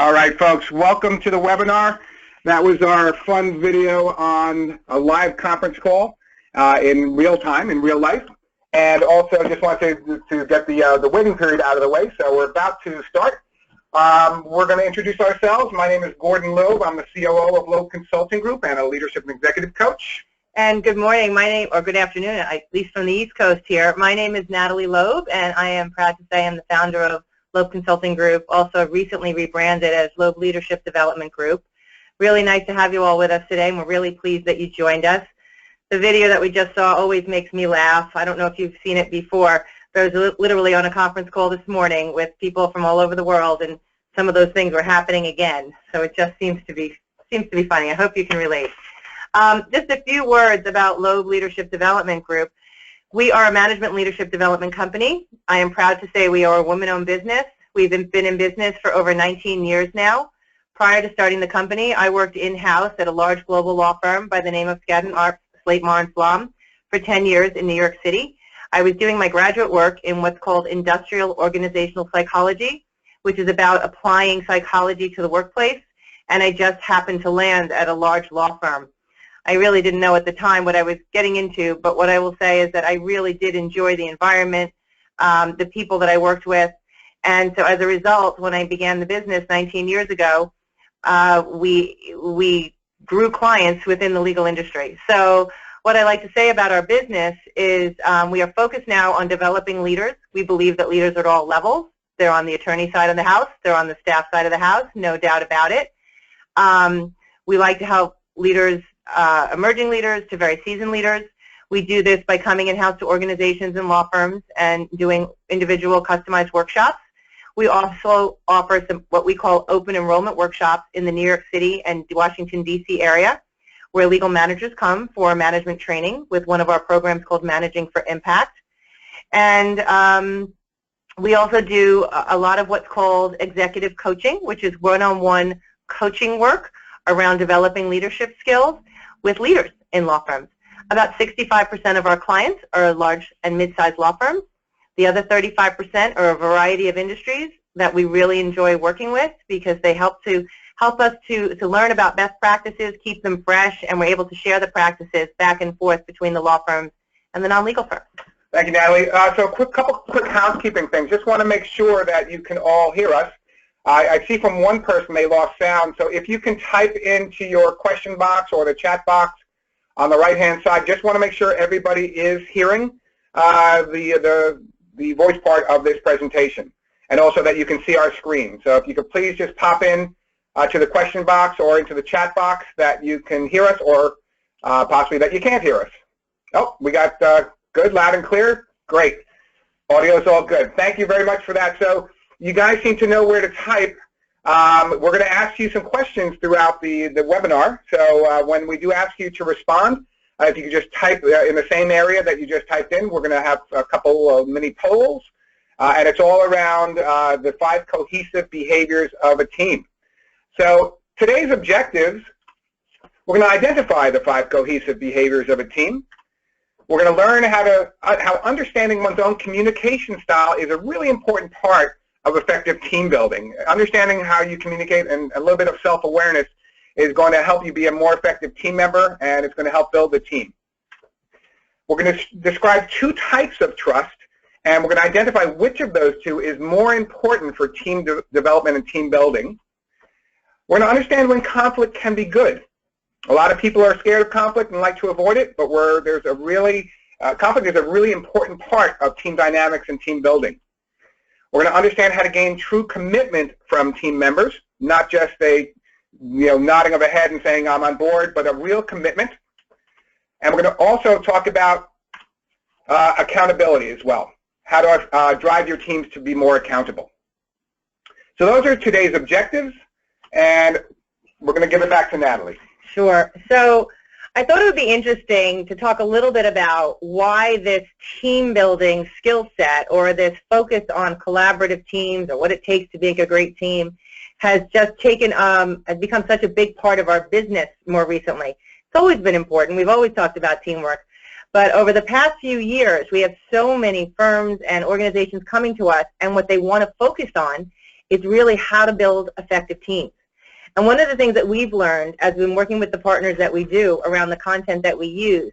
All right, folks, welcome to the webinar. That was our fun video on a live conference call in real time, in real life. And also just wanted to get the waiting period out of the way, so we're about to start. We're going to introduce ourselves. My name is Gordon Loeb. I'm the COO of Loeb Consulting Group and a leadership and executive coach. And good morning, or good afternoon, at least from the East Coast here. My name is Natalie Loeb, and I am proud to say I'm the founder of Loeb Consulting Group, also recently rebranded as Loeb Leadership Development Group. Really nice to have you all with us today, and we're really pleased that you joined us. The video that we just saw always makes me laugh. I don't know if you've seen it before. I was literally on a conference call this morning with people from all over the world, and some of those things were happening again. So it just seems to be funny. I hope you can relate. Just a few words about Loeb Leadership Development Group. We are a management leadership development company. I am proud to say we are a woman-owned business. We've been in business for over 19 years now. Prior to starting the company, I worked in-house at a large global law firm by the name of Skadden Arps, Slate Meagher & Flom for 10 years in New York City. I was doing my graduate work in what's called industrial organizational psychology, which is about applying psychology to the workplace, and I just happened to land at a large law firm. I really didn't know at the time what I was getting into, but what I will say is that I really did enjoy the environment, the people that I worked with, and so as a result, when I began the business 19 years ago, we grew clients within the legal industry. So what I like to say about our business is we are focused now on developing leaders. We believe that leaders are at all levels. They're on the attorney side of the house. They're on the staff side of the house, no doubt about it. We like to help leaders, emerging leaders to very seasoned leaders. We do this by coming in-house to organizations and law firms and doing individual customized workshops. We also offer some what we call open enrollment workshops in the New York City and Washington, D.C. area, where legal managers come for management training with one of our programs called Managing for Impact. And we also do a lot of what's called executive coaching, which is one-on-one coaching work around developing leadership skills with leaders in law firms. About 65% of our clients are large and mid-sized law firms. The other 35% are a variety of industries that we really enjoy working with because they help us to learn about best practices, keep them fresh, and we're able to share the practices back and forth between the law firms and the non-legal firms. Thank you, Natalie. So couple quick housekeeping things. Just want to make sure that you can all hear us. I see from one person they lost sound, so if you can type into your question box or the chat box on the right-hand side, just want to make sure everybody is hearing the voice part of this presentation, and also that you can see our screen. So if you could please just pop in to the question box or into the chat box that you can hear us, or possibly that you can't hear us. Oh, we got good, loud and clear. Great. Audio is all good. Thank you very much for that. So you guys seem to know where to type. We're going to ask you some questions throughout the webinar. So when we do ask you to respond, if you could just type in the same area that you just typed in, we're going to have a couple of mini polls. And it's all around the 5 cohesive behaviors of a team. So today's objectives, we're going to identify the 5 cohesive behaviors of a team. We're going to learn how understanding one's own communication style is a really important part of effective team building. Understanding how you communicate and a little bit of self-awareness is going to help you be a more effective team member, and it's going to help build the team. We're going to describe 2 types of trust, and we're going to identify which of those 2 is more important for team development and team building. We're going to understand when conflict can be good. A lot of people are scared of conflict and like to avoid it, but conflict is a really important part of team dynamics and team building. We're going to understand how to gain true commitment from team members, not just a nodding of a head and saying I'm on board, but a real commitment. And we're going to also talk about accountability as well, how to drive your teams to be more accountable. So those are today's objectives, and we're going to give it back to Natalie. Sure. So I thought it would be interesting to talk a little bit about why this team building skill set, or this focus on collaborative teams, or what it takes to make a great team, has just has become such a big part of our business more recently. It's always been important. We've always talked about teamwork. But over the past few years, we have so many firms and organizations coming to us, and what they want to focus on is really how to build effective teams. And one of the things that we've learned as we've been working with the partners that we do around the content that we use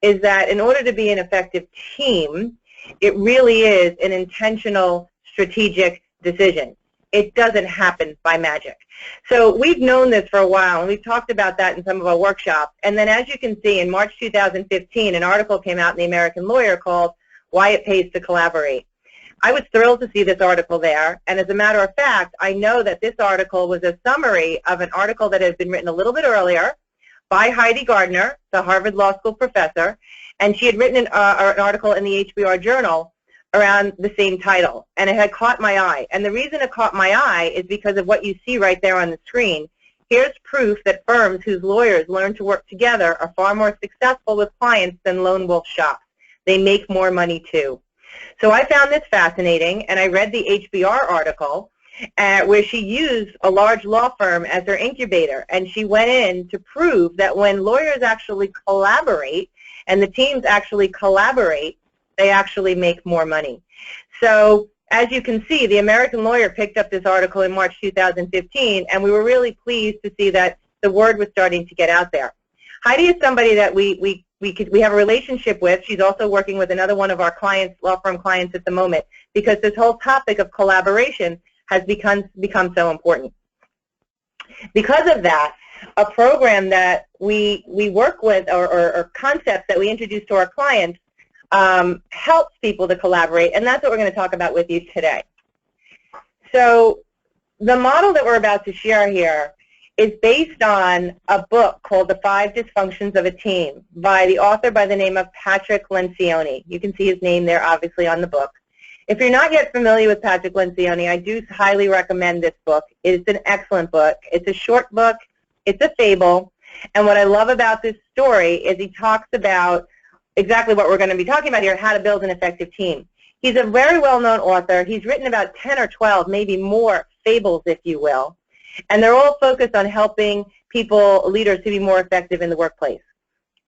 is that in order to be an effective team, it really is an intentional, strategic decision. It doesn't happen by magic. So we've known this for a while, and we've talked about that in some of our workshops. And then as you can see, in March 2015, an article came out in the American Lawyer called Why It Pays to Collaborate. I was thrilled to see this article there, and as a matter of fact, I know that this article was a summary of an article that had been written a little bit earlier by Heidi Gardner, the Harvard Law School professor, and she had written an article in the HBR Journal around the same title, and it had caught my eye. And the reason it caught my eye is because of what you see right there on the screen. Here's proof that firms whose lawyers learn to work together are far more successful with clients than lone wolf shops. They make more money too. So I found this fascinating, and I read the HBR article where she used a large law firm as her incubator, and she went in to prove that when lawyers actually collaborate and the teams actually collaborate, they actually make more money. So as you can see, the American Lawyer picked up this article in March 2015, and we were really pleased to see that the word was starting to get out there. Heidi is somebody that we have a relationship with. She's also working with another one of our clients, law firm clients at the moment, because this whole topic of collaboration has become so important. Because of that, a program that we work with, or concepts that we introduce to our clients, helps people to collaborate, and that's what we're going to talk about with you today. So the model that we're about to share here is based on a book called The 5 Dysfunctions of a Team by the author by the name of Patrick Lencioni. You can see his name there obviously on the book. If you're not yet familiar with Patrick Lencioni, I do highly recommend this book. It's an excellent book. It's a short book. It's a fable. And what I love about this story is he talks about exactly what we're going to be talking about here, how to build an effective team. He's a very well-known author. He's written about 10 or 12, maybe more, fables, if you will. And they're all focused on helping people, leaders, to be more effective in the workplace.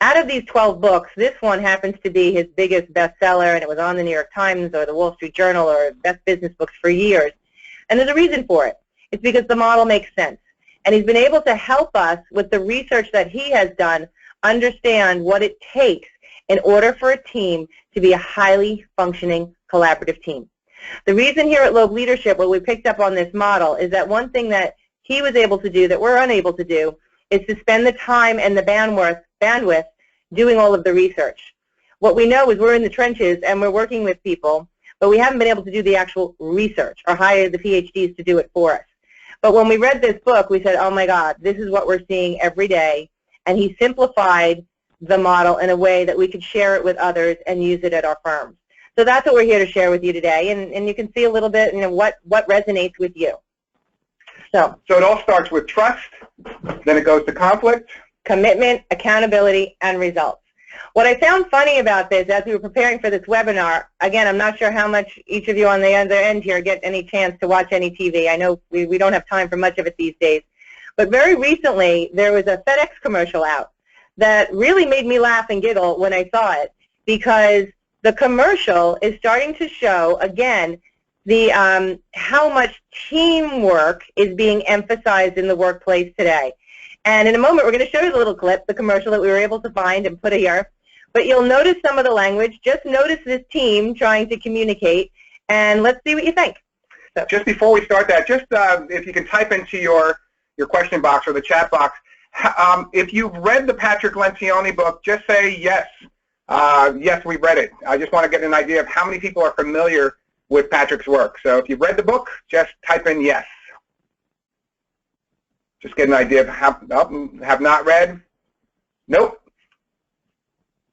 Out of these 12 books, this one happens to be his biggest bestseller, and it was on the New York Times or the Wall Street Journal or Best Business Books for years. And there's a reason for it. It's because the model makes sense. And he's been able to help us with the research that he has done understand what it takes in order for a team to be a highly functioning collaborative team. The reason here at Loeb Leadership, what we picked up on this model, is that one thing that he was able to do that we're unable to do is to spend the time and the bandwidth doing all of the research. What we know is we're in the trenches and we're working with people, but we haven't been able to do the actual research or hire the PhDs to do it for us. But when we read this book, we said, oh my God, this is what we're seeing every day. And he simplified the model in a way that we could share it with others and use it at our firms. So that's what we're here to share with you today, and you can see a little bit, what resonates with you. So it all starts with trust, then it goes to conflict, commitment, accountability, and results. What I found funny about this as we were preparing for this webinar, again, I'm not sure how much each of you on the other end here get any chance to watch any TV. I know we don't have time for much of it these days. But very recently, there was a FedEx commercial out that really made me laugh and giggle when I saw it, because the commercial is starting to show, again, the how much teamwork is being emphasized in the workplace today. And in a moment, we're going to show you the little clip, the commercial that we were able to find and put here. But you'll notice some of the language. Just notice this team trying to communicate, and let's see what you think. So. Just before we start that, just if you can type into your question box or the chat box, if you've read the Patrick Lencioni book, just say yes. Yes, we read it. I just want to get an idea of how many people are familiar with Patrick's work. So if you've read the book, just type in yes. Just get an idea of have not read. Nope,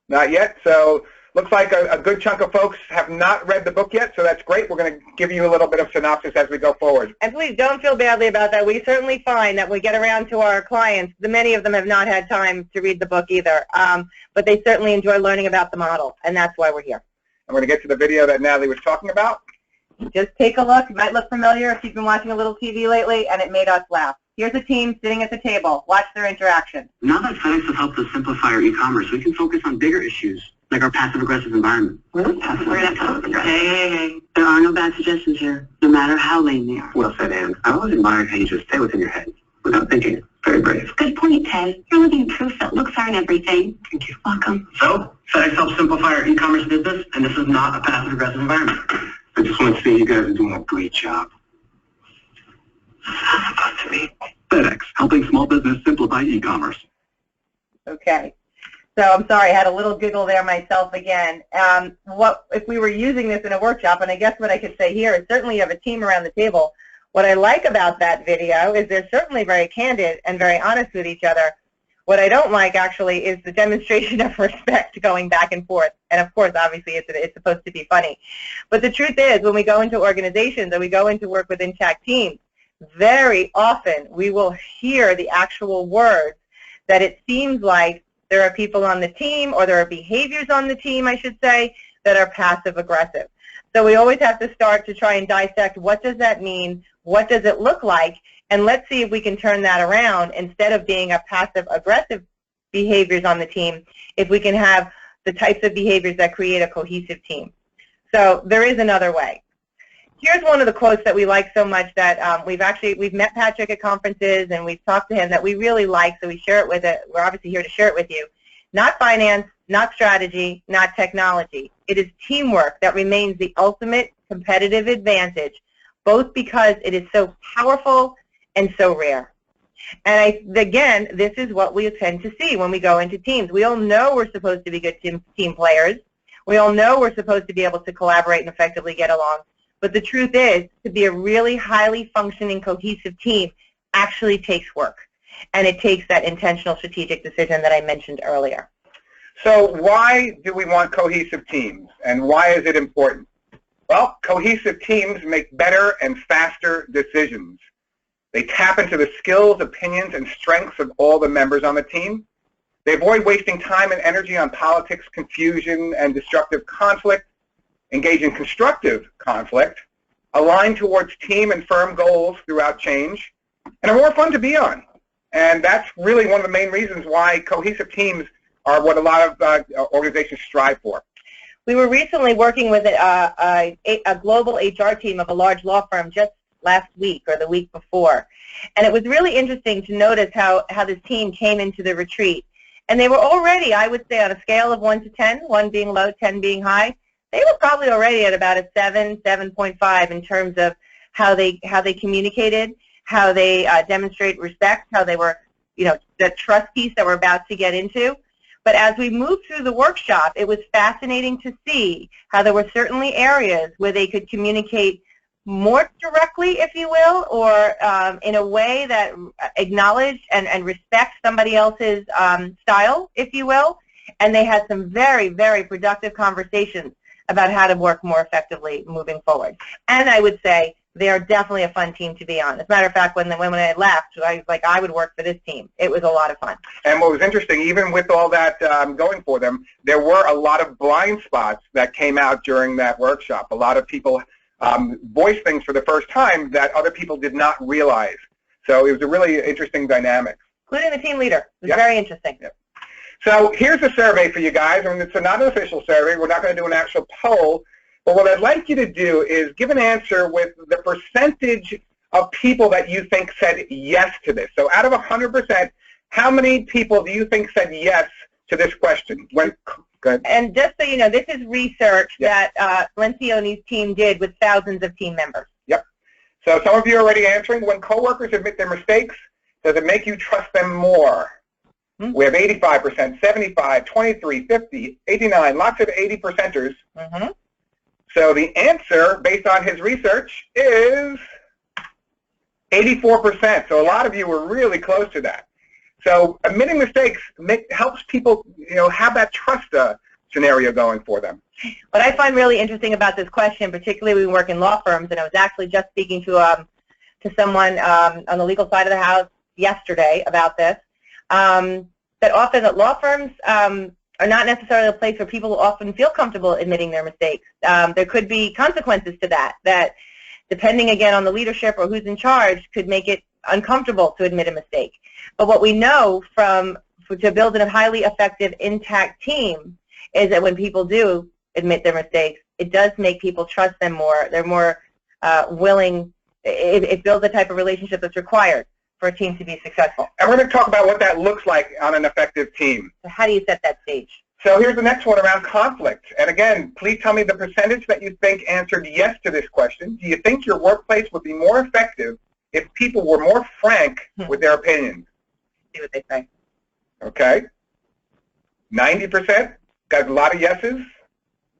not yet. So looks like a good chunk of folks have not read the book yet, so that's great. We're going to give you a little bit of synopsis as we go forward. And please don't feel badly about that. We certainly find that we get around to our clients, many of them have not had time to read the book either, but they certainly enjoy learning about the model, and that's why we're here. I'm going to get to the video that Natalie was talking about. Just take a look. It might look familiar if you've been watching a little TV lately, and it made us laugh. Here's a team sitting at the table. Watch their interaction. Now that FedEx has helped us simplify our e-commerce, we can focus on bigger issues like our passive-aggressive environment. We're not passive-aggressive. Hey. There are no bad suggestions here, no matter how lame they are. Well said, Anne. I always admired how you just stay within your head without thinking. Very brave. Good point, Ted. You're living proof that looks aren't everything. Thank you. Welcome. So, FedEx helps simplify our e-commerce business, and this is not a passive-aggressive environment. I just want to say you guys are doing a great job. That's supposed to be FedEx, helping small business simplify e-commerce. Okay. So I'm sorry, I had a little giggle there myself again. What if we were using this in a workshop, and I guess what I could say here is certainly you have a team around the table. What I like about that video is they're certainly very candid and very honest with each other. What I don't like, actually, is the demonstration of respect going back and forth. And, of course, obviously, it's supposed to be funny. But the truth is, when we go into organizations and we go into work with intact teams, very often we will hear the actual words that it seems like there are people on the team, or there are behaviors on the team, I should say, that are passive-aggressive. So we always have to start to try and dissect what does that mean, what does it look like, and let's see if we can turn that around. Instead of being a passive-aggressive behaviors on the team, if we can have the types of behaviors that create a cohesive team. So there is another way. Here's one of the quotes that we like so much that we've met Patrick at conferences and we've talked to him that we really like, so we share it with it. We're obviously here to share it with you. Not finance, not strategy, not technology. It is teamwork that remains the ultimate competitive advantage, both because it is so powerful and so rare. And again, this is what we tend to see when we go into teams. We all know we're supposed to be good team players. We all know we're supposed to be able to collaborate and effectively get along. But the truth is, to be a really highly functioning, cohesive team actually takes work. And it takes that intentional strategic decision that I mentioned earlier. So why do we want cohesive teams, and why is it important? Well, cohesive teams make better and faster decisions. They tap into the skills, opinions, and strengths of all the members on the team. They avoid wasting time and energy on politics, confusion, and destructive conflict, engage in constructive conflict, align towards team and firm goals throughout change, and are more fun to be on. And that's really one of the main reasons why cohesive teams are what a lot of organizations strive for. We were recently working with a global HR team of a large law firm just last week or the week before. And it was really interesting to notice how this team came into the retreat. And they were already, I would say, on a scale of 1 to 10, 1 being low, 10 being high, they were probably already at about a 7, 7.5 in terms of how they communicated, how they demonstrate respect, how they were, the trust piece that we're about to get into. But as we moved through the workshop, it was fascinating to see how there were certainly areas where they could communicate more directly, if you will, or in a way that acknowledged and respect somebody else's style, if you will. And they had some very, very productive conversations about how to work more effectively moving forward. And I would say they are definitely a fun team to be on. As a matter of fact, when I left, I was like, I would work for this team. It was a lot of fun. And what was interesting, even with all that going for them, there were a lot of blind spots that came out during that workshop. A lot of people voiced things for the first time that other people did not realize. So it was a really interesting dynamic. Including the team leader. It was very interesting. Yep. So here's a survey for you guys, and it's not an official survey. We're not going to do an actual poll, but what I'd like you to do is give an answer with the percentage of people that you think said yes to this. So out of 100%, how many people do you think said yes to this question? Go ahead. And just so you know, this is research that Lencioni's team did with thousands of team members. Yep. So some of you are already answering. When coworkers admit their mistakes, does it make you trust them more? We have 85%, 75, 23, 50, 89, lots of 80%ers. So the answer, based on his research, is 84%. So a lot of you were really close to that. So admitting mistakes helps people, have that trust scenario going for them. What I find really interesting about this question, particularly when we work in law firms, and I was actually just speaking to someone on the legal side of the house yesterday about this, that often that law firms are not necessarily a place where people often feel comfortable admitting their mistakes. There could be consequences to that depending again on the leadership or who's in charge could make it uncomfortable to admit a mistake. But what we know to build a highly effective, intact team is that when people do admit their mistakes, it does make people trust them more. They're more willing. It builds the type of relationship that's required for a team to be successful. And we're going to talk about what that looks like on an effective team. So how do you set that stage? So here's the next one around conflict. And again, please tell me the percentage that you think answered yes to this question. Do you think your workplace would be more effective if people were more frank with their opinions? See what they say. Okay. 90%. Got a lot of yeses.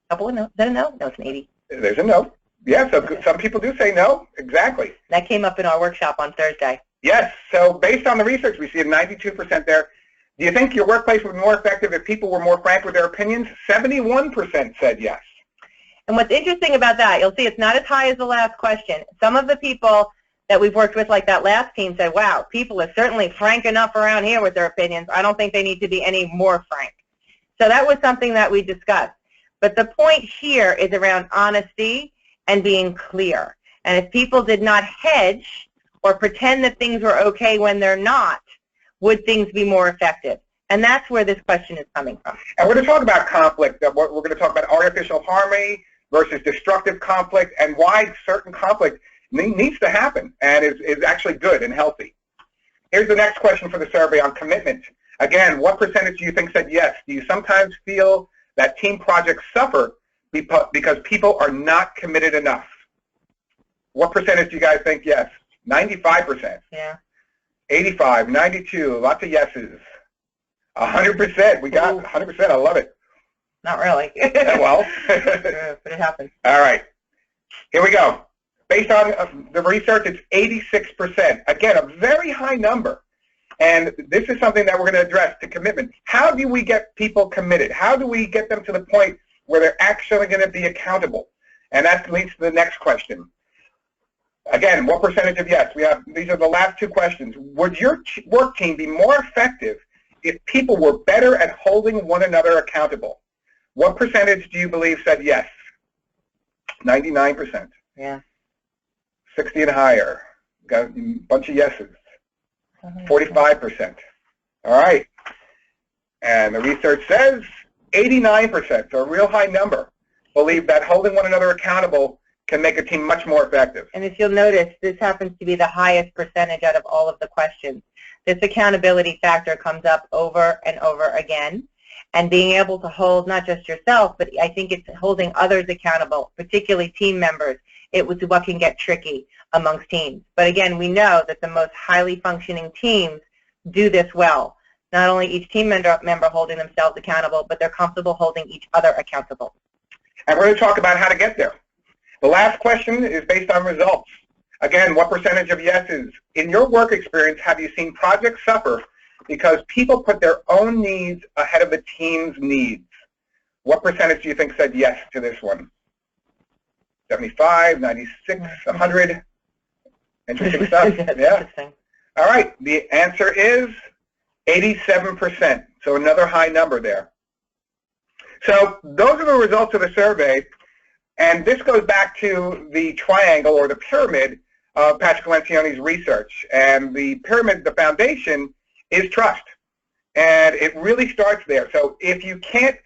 Couple of no. Is that a no? No, it's an 80. There's a no. Yeah, so some people do say no. Exactly. That came up in our workshop on Thursday. Yes. So based on the research, we see a 92% there. Do you think your workplace would be more effective if people were more frank with their opinions? 71% said yes. And what's interesting about that, you'll see it's not as high as the last question. Some of the people that we've worked with, like that last team, said, wow, people are certainly frank enough around here with their opinions. I don't think they need to be any more frank. So that was something that we discussed. But the point here is around honesty and being clear. And if people did not hedge or pretend that things were okay when they're not, would things be more effective? And that's where this question is coming from. And we're going to talk about conflict. We're going to talk about artificial harmony versus destructive conflict and why certain conflict needs to happen and is actually good and healthy. Here's the next question for the survey on commitment. Again, what percentage do you think said yes? Do you sometimes feel that team projects suffer because people are not committed enough? What percentage do you guys think yes? 95%. Yeah. 85, 92, lots of yeses. 100%. We got 100%. I love it. Not really. Well. But it happens. All right. Here we go. Based on the research, it's 86%. Again, a very high number. And this is something that we're going to address, to commitment. How do we get people committed? How do we get them to the point where they're actually going to be accountable? And that leads to the next question. Again, what percentage of yes? These are the last two questions. Would your work team be more effective if people were better at holding one another accountable? What percentage do you believe said yes? 99%. Yeah. 60 and higher. Got a bunch of yeses. 45%. All right. And the research says 89%, so a real high number, believe that holding one another accountable can make a team much more effective. And if you'll notice, this happens to be the highest percentage out of all of the questions. This accountability factor comes up over and over again. And being able to hold not just yourself, but I think it's holding others accountable, particularly team members. It was what can get tricky amongst teams. But again, we know that the most highly functioning teams do this well. Not only each team member holding themselves accountable, but they're comfortable holding each other accountable. And we're going to talk about how to get there. The last question is based on results. Again, what percentage of yeses? In your work experience, have you seen projects suffer because people put their own needs ahead of the team's needs? What percentage do you think said yes to this one? 75, 96, 100? Interesting stuff. Yeah. Interesting. All right. The answer is 87%. So another high number there. So those are the results of the survey. And this goes back to the triangle or the pyramid of Patrick Lencioni's research. And the pyramid, the foundation, is trust. And it really starts there. So if you can't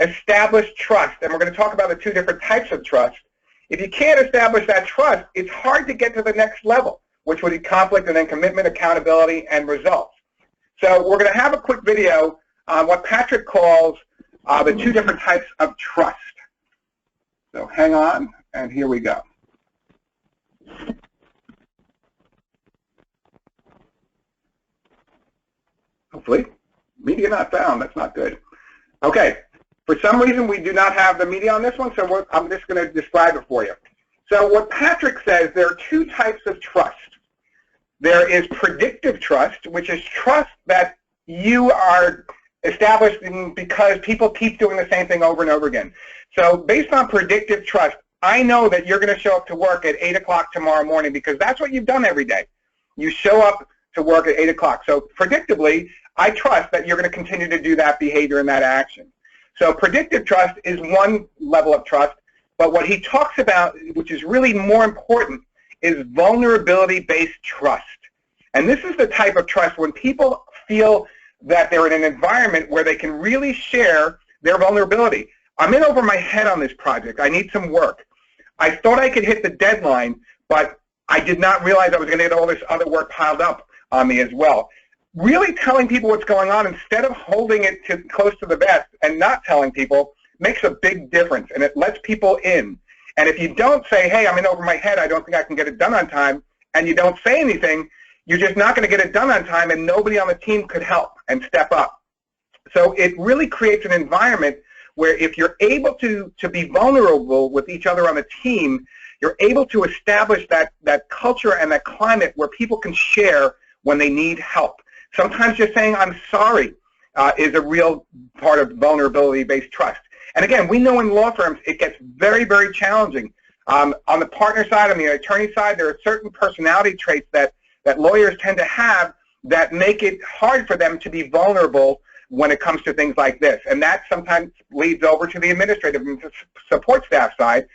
establish trust, and we're going to talk about the two different types of trust, if you can't establish that trust, it's hard to get to the next level, which would be conflict and then commitment, accountability, and results. So we're going to have a quick video on what Patrick calls the two different types of trust. So hang on, and here we go. Hopefully. Media not found. That's not good. Okay. For some reason, we do not have the media on this one, so I'm just going to describe it for you. So what Patrick says, there are two types of trust. There is predictive trust, which is trust that you are establishing because people keep doing the same thing over and over again. So based on predictive trust, I know that you're going to show up to work at 8 o'clock tomorrow morning because that's what you've done every day. You show up to work at 8 o'clock. So predictably, I trust that you're going to continue to do that behavior and that action. So predictive trust is one level of trust, but what he talks about, which is really more important, is vulnerability-based trust. And this is the type of trust when people feel that they're in an environment where they can really share their vulnerability. I'm in over my head on this project. I need some work. I thought I could hit the deadline, but I did not realize I was going to get all this other work piled up on me as well. Really telling people what's going on instead of holding it close to the vest and not telling people makes a big difference, and it lets people in. And if you don't say, hey, I'm in over my head, I don't think I can get it done on time, and you don't say anything, you're just not going to get it done on time, and nobody on the team could help and step up. So it really creates an environment where if you're able to be vulnerable with each other on the team, you're able to establish that culture and that climate where people can share when they need help. Sometimes just saying, I'm sorry, is a real part of vulnerability-based trust. And again, we know in law firms it gets very, very challenging. On the partner side, on the attorney side, there are certain personality traits that lawyers tend to have that make it hard for them to be vulnerable when it comes to things like this. And that sometimes leads over to the administrative and support staff side,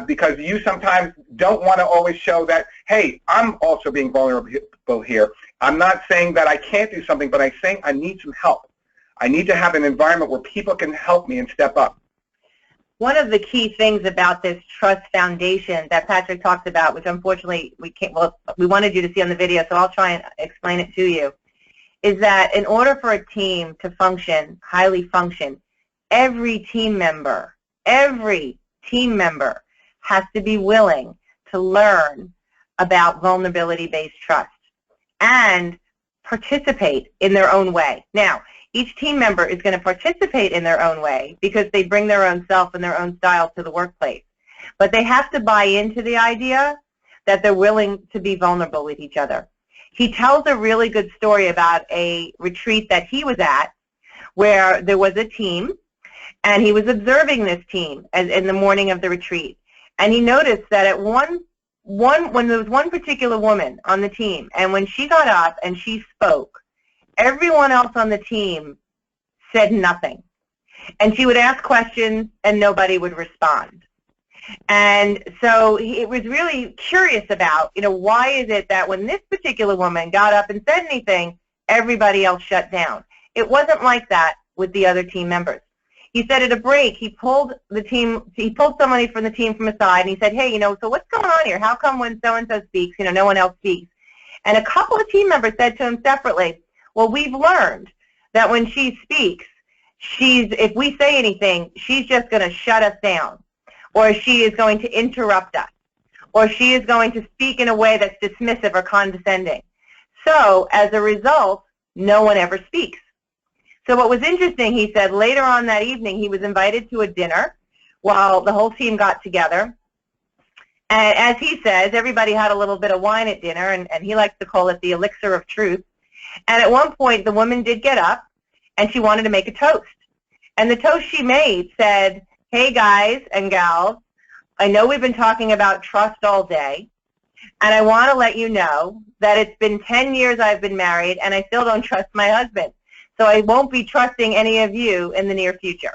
because you sometimes don't want to always show that, hey, I'm also being vulnerable here. I'm not saying that I can't do something, but I'm saying I need some help. I need to have an environment where people can help me and step up. One of the key things about this trust foundation that Patrick talks about, which unfortunately we can't, well, we wanted you to see on the video, so I'll try and explain it to you, is that in order for a team to function, highly function, every team member has to be willing to learn about vulnerability-based trust and participate in their own way. Now, each team member is going to participate in their own way because they bring their own self and their own style to the workplace. But they have to buy into the idea that they're willing to be vulnerable with each other. He tells a really good story about a retreat that he was at where there was a team, and he was observing this team in the morning of the retreat. And he noticed that at when there was one particular woman on the team, and when she got up and she spoke, everyone else on the team said nothing. And she would ask questions and nobody would respond. And so he was really curious about, why is it that when this particular woman got up and said anything, everybody else shut down? It wasn't like that with the other team members. He said at a break, he pulled somebody from the team from aside and he said, hey, so what's going on here? How come when so-and-so speaks, no one else speaks? And a couple of team members said to him separately, well, we've learned that when she speaks, if we say anything, she's just going to shut us down, or she is going to interrupt us, or she is going to speak in a way that's dismissive or condescending. So as a result, no one ever speaks. So what was interesting, he said, later on that evening, he was invited to a dinner while the whole team got together. And as he says, everybody had a little bit of wine at dinner, and he likes to call it the elixir of truth. And at one point, the woman did get up, and she wanted to make a toast. And the toast she made said, hey, guys and gals, I know we've been talking about trust all day, and I want to let you know that it's been 10 years I've been married, and I still don't trust my husband. So I won't be trusting any of you in the near future.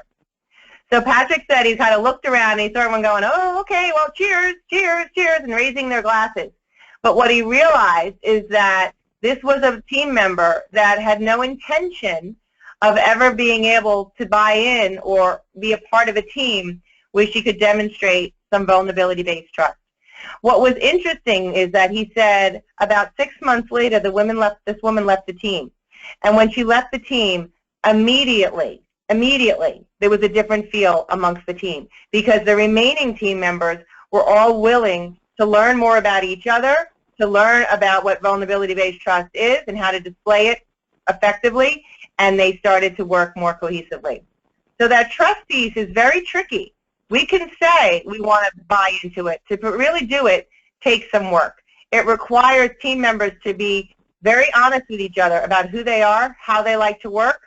So Patrick said he kind of looked around, and he saw everyone going, oh, okay, well, cheers, cheers, cheers, and raising their glasses. But what he realized is that this was a team member that had no intention of ever being able to buy in or be a part of a team where she could demonstrate some vulnerability-based trust. What was interesting is that he said about 6 months later, this woman left the team. And when she left the team, immediately, there was a different feel amongst the team because the remaining team members were all willing to learn more about each other, to learn about what vulnerability-based trust is and how to display it effectively, and they started to work more cohesively. So that trust piece is very tricky. We can say we want to buy into it. To really do it takes some work. It requires team members to be very honest with each other about who they are, how they like to work,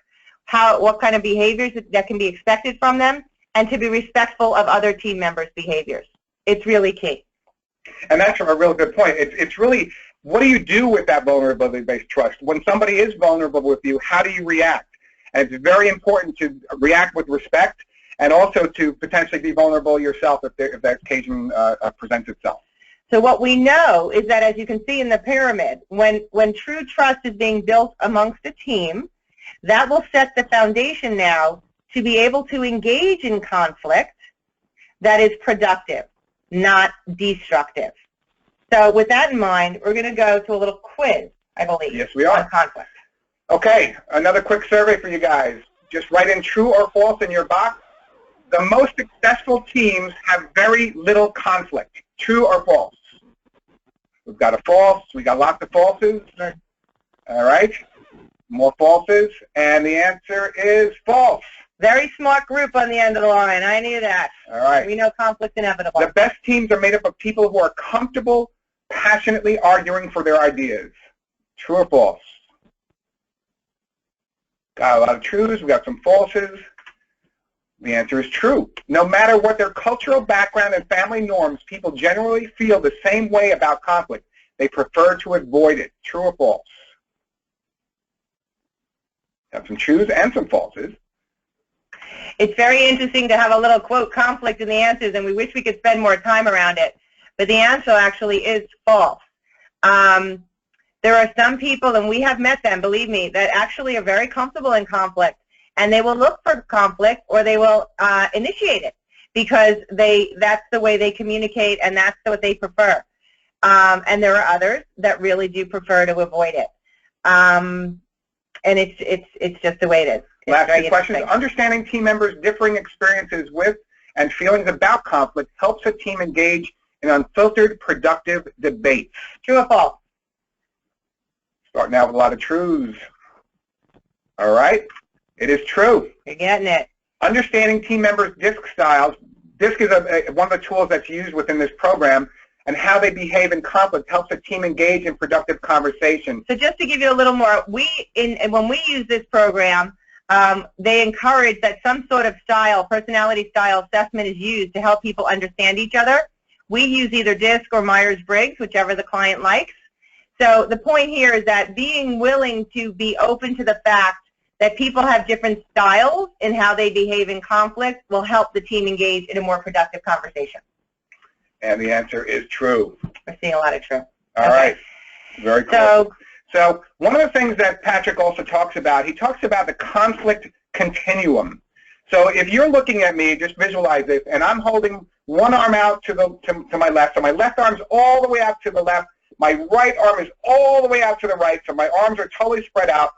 what kind of behaviors that can be expected from them, and to be respectful of other team members' behaviors. It's really key. And that's a real good point. It's really, what do you do with that vulnerability-based trust? When somebody is vulnerable with you, how do you react? And it's very important to react with respect and also to potentially be vulnerable yourself if that occasion presents itself. So what we know is that, as you can see in the pyramid, when true trust is being built amongst a team, that will set the foundation now to be able to engage in conflict that is productive, not destructive. So with that in mind, we're going to go to a little quiz, I believe, Yes, we are. on conflict. Okay, another quick survey for you guys. Just write in true or false in your box. The most successful teams have very little conflict. True or false? We've got a false. We got lots of falses. All right. More falses. And the answer is false. Very smart group on the end of the line. I knew that. All right. We know conflict's inevitable. The best teams are made up of people who are comfortable, passionately arguing for their ideas. True or false? Got a lot of truths. We got some falses. The answer is true. No matter what their cultural background and family norms, people generally feel the same way about conflict. They prefer to avoid it. True or false? Got some truths and some falses. It's very interesting to have a little, quote, conflict in the answers, and we wish we could spend more time around it. But the answer actually is false. There are some people, and we have met them, believe me, that actually are very comfortable in conflict, and they will look for conflict or they will initiate it because that's the way they communicate and that's what they prefer. And there are others that really do prefer to avoid it. And it's just the way it is. It's Last very two questions. interesting. Understanding team members' differing experiences with and feelings about conflict helps a team engage in unfiltered, productive debates. True or false? Starting out with a lot of truths. All right. It is true. You're getting it. Understanding team members' DISC styles. DISC is one of the tools that's used within this program, and how they behave in conflict helps a team engage in productive conversation. So just to give you a little more, when we use this program, they encourage that some sort of personality style assessment is used to help people understand each other. We use either DISC or Myers-Briggs, whichever the client likes. So the point here is that being willing to be open to the fact that people have different styles in how they behave in conflict will help the team engage in a more productive conversation. And the answer is true. We're seeing a lot of true. All right. Very cool. So So one of the things that Patrick also talks about, he talks about the conflict continuum. So if you're looking at me, just visualize this, and I'm holding one arm out to my left, so my left arm's all the way out to the left, my right arm is all the way out to the right, so my arms are totally spread out.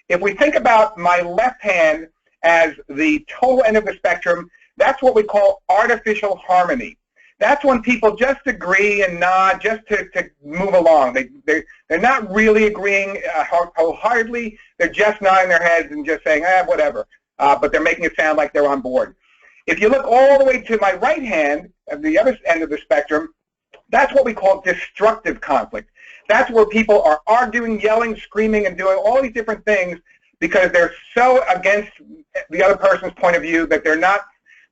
If we think about my left hand as the total end of the spectrum, that's what we call artificial harmony. That's when people just agree and nod just to move along. They're not really agreeing wholeheartedly. They're just nodding their heads and just saying, whatever. But they're making it sound like they're on board. If you look all the way to my right hand, at the other end of the spectrum, that's what we call destructive conflict. That's where people are arguing, yelling, screaming, and doing all these different things because they're so against the other person's point of view that they're not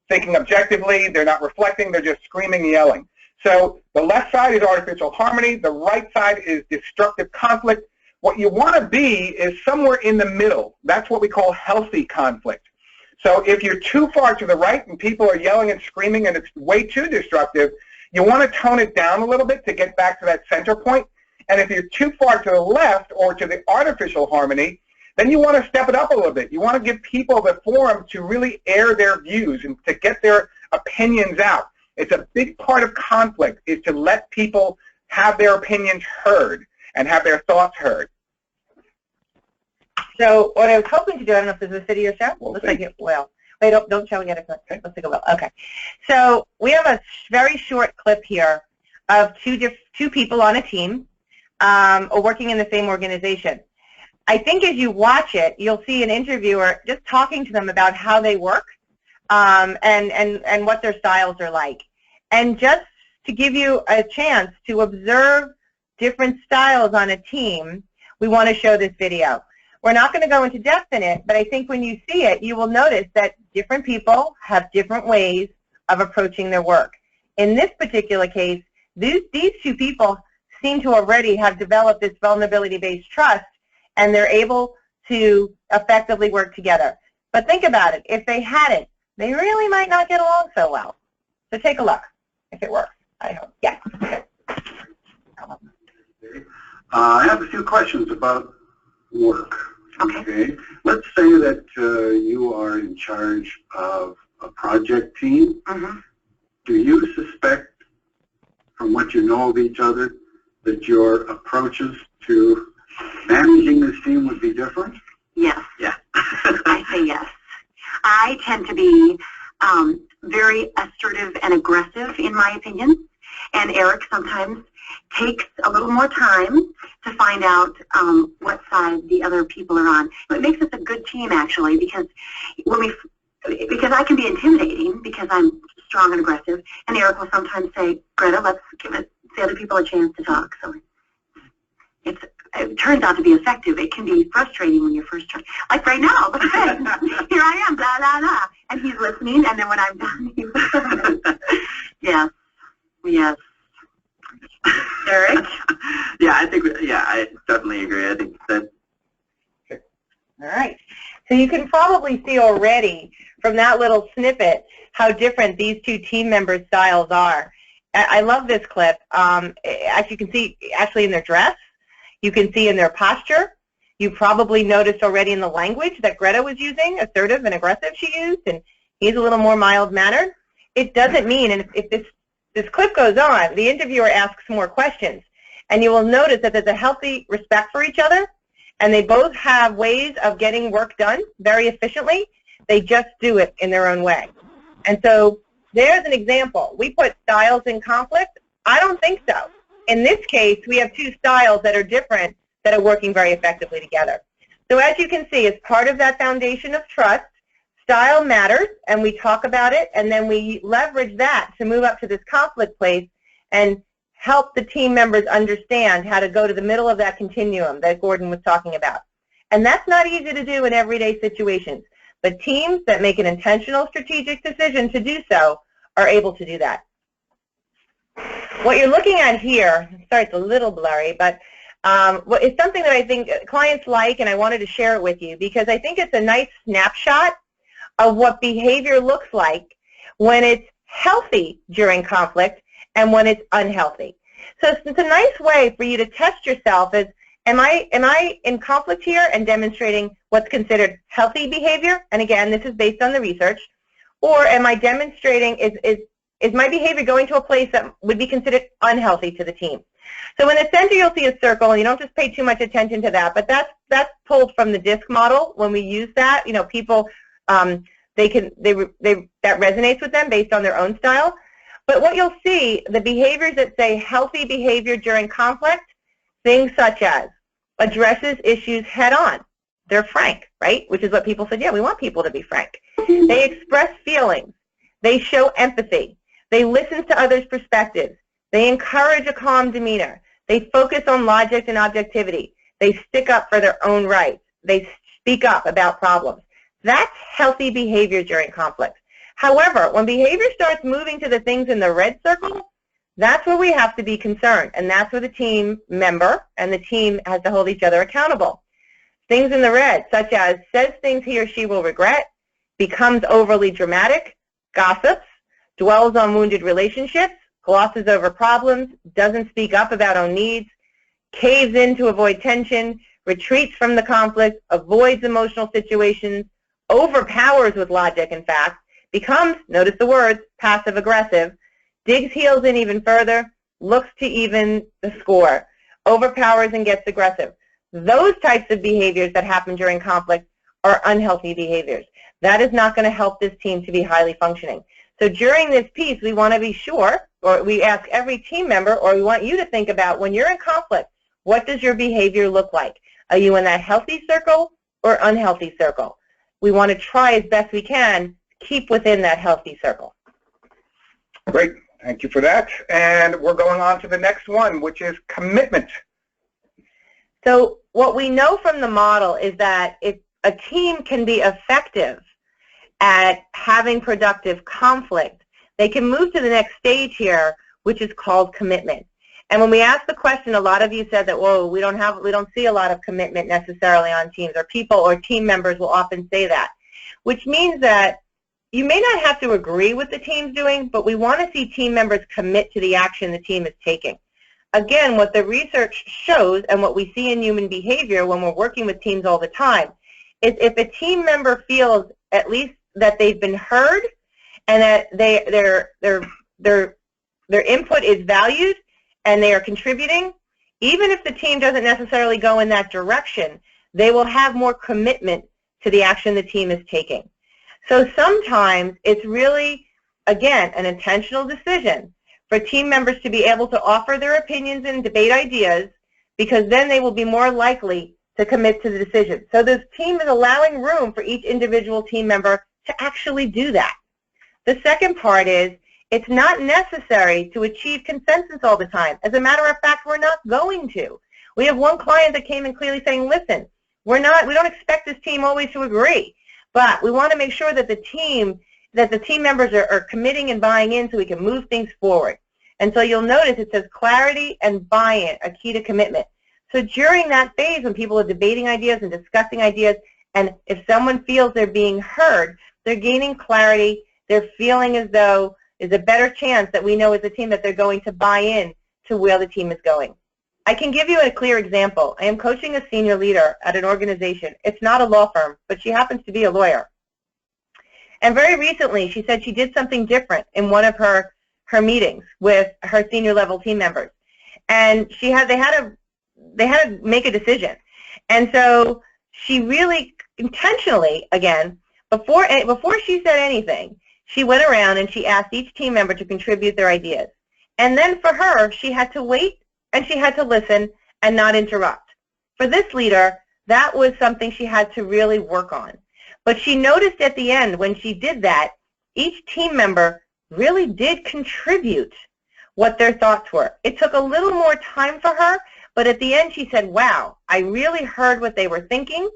thinking objectively, they're not reflecting, they're just screaming and yelling. So the left side is artificial harmony, the right side is destructive conflict. What you want to be is somewhere in the middle. That's what we call healthy conflict. So if you're too far to the right and people are yelling and screaming and it's way too destructive, you want to tone it down a little bit to get back to that center point. And if you're too far to the left or to the artificial harmony, then you want to step it up a little bit. You want to give people the forum to really air their views and to get their opinions out. It's a big part of conflict is to let people have their opinions heard and have their thoughts heard. So what I was hoping to do, I don't know if this is a video show. We'll Looks see. like it will. Wait, don't show yet. Okay. Let's take a look. Okay. So we have a very short clip here of two people on a team or working in the same organization. I think as you watch it, you'll see an interviewer just talking to them about how they work and what their styles are like. And just to give you a chance to observe different styles on a team, we want to show this video. We're not going to go into depth in it, but I think when you see it, you will notice that different people have different ways of approaching their work. In this particular case, these two people seem to already have developed this vulnerability-based trust, and they're able to effectively work together. But think about it. If they hadn't, they really might not get along so well. So take a look, if it works. I hope. Yeah. I have a few questions about work. Okay. Let's say that you are in charge of a project team. Mm-hmm. Do you suspect, from what you know of each other, that your approaches to managing this team would be different? Yes. Yeah. I say yes. I tend to be very assertive and aggressive, in my opinion, and Eric sometimes takes a little more time to find out what side the other people are on. It makes us a good team, actually, because because I can be intimidating because I'm strong and aggressive, and Eric will sometimes say, Greta, let's give the other people a chance to talk. So it turns out to be effective. It can be frustrating when you're first trying. Like right now, look at this. Here I am, blah, blah, blah. And he's listening, and then when I'm done, he's yes. Yes. Eric? Yeah, I definitely agree. I think that. All right. So you can probably see already from that little snippet how different these two team members' styles are. I love this clip. As you can see, actually in their dress, you can see in their posture. You probably noticed already in the language that Greta was using, assertive and aggressive she used, and he's a little more mild-mannered. It doesn't mean, and if this clip goes on, the interviewer asks more questions, and you will notice that there's a healthy respect for each other, and they both have ways of getting work done very efficiently. They just do it in their own way. And so there's an example. We put styles in conflict. I don't think so. In this case, we have two styles that are different that are working very effectively together. So as you can see, as part of that foundation of trust, style matters, and we talk about it, and then we leverage that to move up to this conflict place and help the team members understand how to go to the middle of that continuum that Gordon was talking about. And that's not easy to do in everyday situations, but teams that make an intentional strategic decision to do so are able to do that. What you're looking at here, sorry it's a little blurry, but it's something that I think clients like, and I wanted to share it with you because I think it's a nice snapshot of what behavior looks like when it's healthy during conflict and when it's unhealthy. So it's a nice way for you to test yourself as, am I in conflict here and demonstrating what's considered healthy behavior? And again, this is based on the research. Or am I demonstrating, is my behavior going to a place that would be considered unhealthy to the team? So in the center you'll see a circle, and you don't just pay too much attention to that, but that's pulled from the DISC model. When we use that, you know, people, that resonates with them based on their own style. But what you'll see, the behaviors that say healthy behavior during conflict, things such as addresses issues head on. They're frank, right? Which is what people said, yeah, we want people to be frank. They express feelings. They show empathy. They listen to others' perspectives. They encourage a calm demeanor. They focus on logic and objectivity. They stick up for their own rights. They speak up about problems. That's healthy behavior during conflict. However, when behavior starts moving to the things in the red circle, that's where we have to be concerned, and that's where the team member and the team has to hold each other accountable. Things in the red, such as says things he or she will regret, becomes overly dramatic, gossips, dwells on wounded relationships, glosses over problems, doesn't speak up about own needs, caves in to avoid tension, retreats from the conflict, avoids emotional situations, overpowers with logic, in fact, becomes, notice the words, passive-aggressive, digs heels in even further, looks to even the score, overpowers and gets aggressive. Those types of behaviors that happen during conflict are unhealthy behaviors. That is not going to help this team to be highly functioning. So during this piece, we want to be sure, or we ask every team member, or we want you to think about when you're in conflict, what does your behavior look like? Are you in that healthy circle or unhealthy circle? We want to try as best we can keep within that healthy circle. Great. Thank you for that. And we're going on to the next one, which is commitment. So what we know from the model is that if a team can be effective at having productive conflict, they can move to the next stage here, which is called commitment. And when we asked the question, a lot of you said that, whoa, we don't see a lot of commitment necessarily on teams, or people or team members will often say that, which means that you may not have to agree with the team's doing, but we want to see team members commit to the action the team is taking. again, what the research shows and what we see in human behavior when we're working with teams all the time is if a team member feels at least that they've been heard and that their input is valued and they are contributing, even if the team doesn't necessarily go in that direction, they will have more commitment to the action the team is taking. So sometimes it's really, again, an intentional decision for team members to be able to offer their opinions and debate ideas, because then they will be more likely to commit to the decision. So this team is allowing room for each individual team member to actually do that. The second part is it's not necessary to achieve consensus all the time. As a matter of fact, we're not going to. We have one client that came in clearly saying, listen, we don't expect this team always to agree, but we want to make sure that the team members are committing and buying in so we can move things forward. And so you'll notice it says clarity and buy-in are key to commitment. So during that phase when people are debating ideas and discussing ideas, and if someone feels they're being heard, they're gaining clarity, they're feeling as though there's a better chance that we know as a team that they're going to buy in to where the team is going. I can give you a clear example. I am coaching a senior leader at an organization. It's not a law firm, but she happens to be a lawyer. And very recently, she said she did something different in one of her meetings with her senior level team members. And they had to make a decision. And so she really intentionally, again, before she said anything, she went around and she asked each team member to contribute their ideas. And then for her, she had to wait and she had to listen and not interrupt. For this leader, that was something she had to really work on. But she noticed at the end when she did that, each team member really did contribute what their thoughts were. It took a little more time for her, but at the end she said, wow, I really heard what they were thinking.